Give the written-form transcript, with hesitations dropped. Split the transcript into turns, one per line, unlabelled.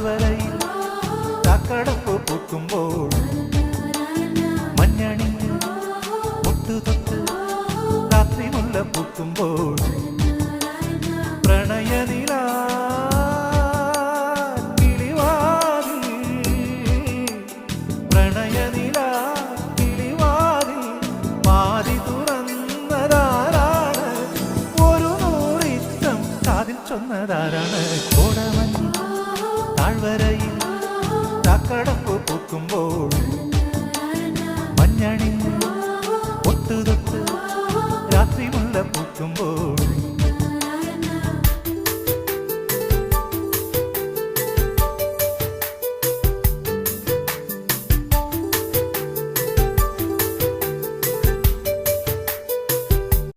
താഴ്വരയിൽ ചാക്കടപ്പ് പൂക്കുമ്പോൾ മഞ്ഞണിഞ്ഞ് മുട്ടുതൊട്ട് രാത്രി മുല്ല പൂക്കുമ്പോൾ പ്രണയനില പ്രണയനില കിളിവാതിൽ മാറി തുറന്നതാരാണ്? ഒരു നൂറിത്തം കാതിൽ ചൊന്നതാരാണ്? കോടമഞ്ഞ് താഴ്വരയിൽ ചാക്കടപ്പ് പൂക്കുമ്പോൾ മഞ്ഞണിഞ്ഞ് ഒട്ടുതൊട്ട് രാത്രി മുല്ല പൂക്കുമ്പോൾ